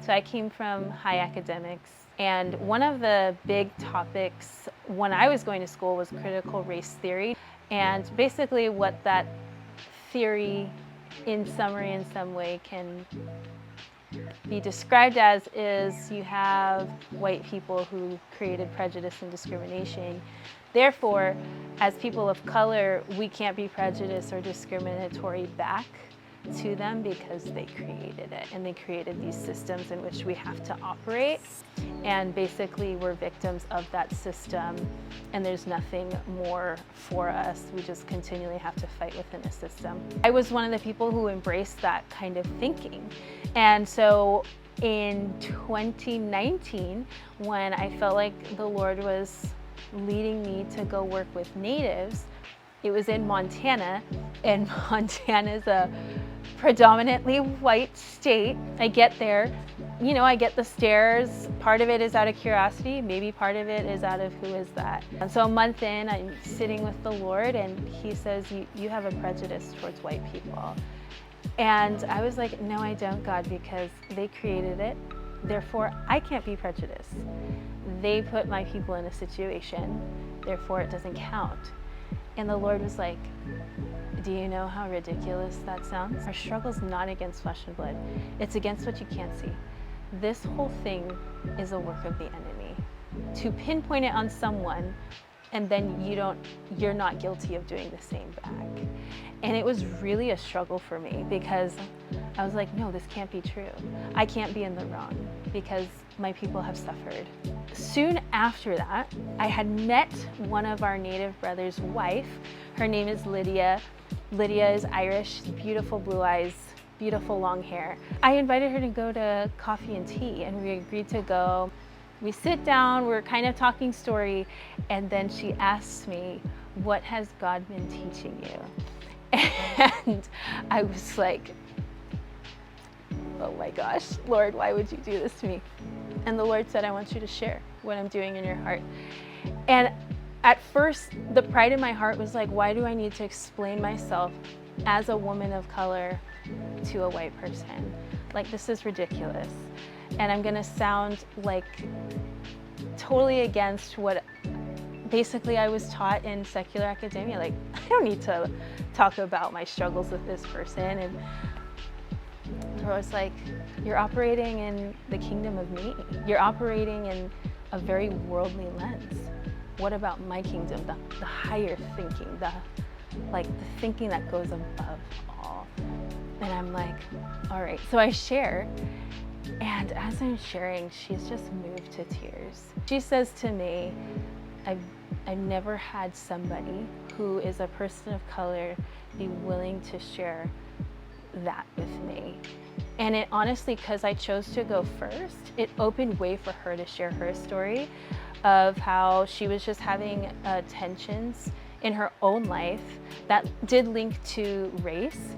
So I came from high academics, and one of the big topics when I was going to school was critical race theory. And basically what that theory, in summary, in some way, can be described as is you have white people who created prejudice and discrimination. Therefore, as people of color, we can't be prejudiced or discriminatory back to them because they created it, and they created these systems in which we have to operate, and basically we're victims of that system, and there's nothing more for us. We just continually have to fight within a system. I was one of the people who embraced that kind of thinking, and so in 2019, when I felt like the Lord was leading me to go work with natives, it was in Montana, and Montana is a predominantly white state. I get there, I get the stares. Part of it is out of curiosity, maybe part of it is out of who is that. And so a month in, I'm sitting with the Lord, and he says, you have a prejudice towards white people. And I was like, no, I don't, God, because they created it. Therefore, I can't be prejudiced. They put my people in a situation, therefore it doesn't count. And the Lord was like, do you know how ridiculous that sounds? Our struggle's not against flesh and blood. It's against what you can't see. This whole thing is a work of the enemy. To pinpoint it on someone, and then you're not guilty of doing the same back. And it was really a struggle for me, because I was like, no, this can't be true. I can't be in the wrong because my people have suffered. Soon after that, I had met one of our native brothers' wife. Her name is Lydia. Lydia is Irish, beautiful blue eyes, beautiful long hair. I invited her to go to coffee and tea, and we agreed to go. We sit down, we're kind of talking story, and then she asks me, what has God been teaching you? And I was like, oh my gosh, Lord, why would you do this to me? And the Lord said, I want you to share what I'm doing in your heart. And at first, the pride in my heart was like, why do I need to explain myself as a woman of color to a white person? Like, this is ridiculous. And I'm gonna sound like totally against what basically I was taught in secular academia. Like, I don't need to talk about my struggles with this person. And I was like, you're operating in the kingdom of me. You're operating in a very worldly lens. What about my kingdom, the higher thinking, the thinking that goes above all? And I'm like, all right. So I share, and as I'm sharing, she's just moved to tears. She says to me, I've never had somebody who is a person of color be willing to share that with me. And it honestly, because I chose to go first, it opened way for her to share her story of how she was just having tensions in her own life that did link to race.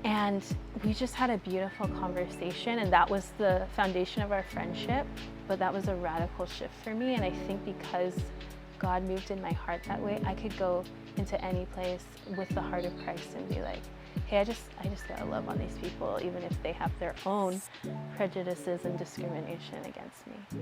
And we just had a beautiful conversation, and that was the foundation of our friendship. But that was a radical shift for me, and I think because God moved in my heart that way, I could go into any place with the heart of Christ and be like, hey, I just gotta love on these people, even if they have their own prejudices and discrimination against me.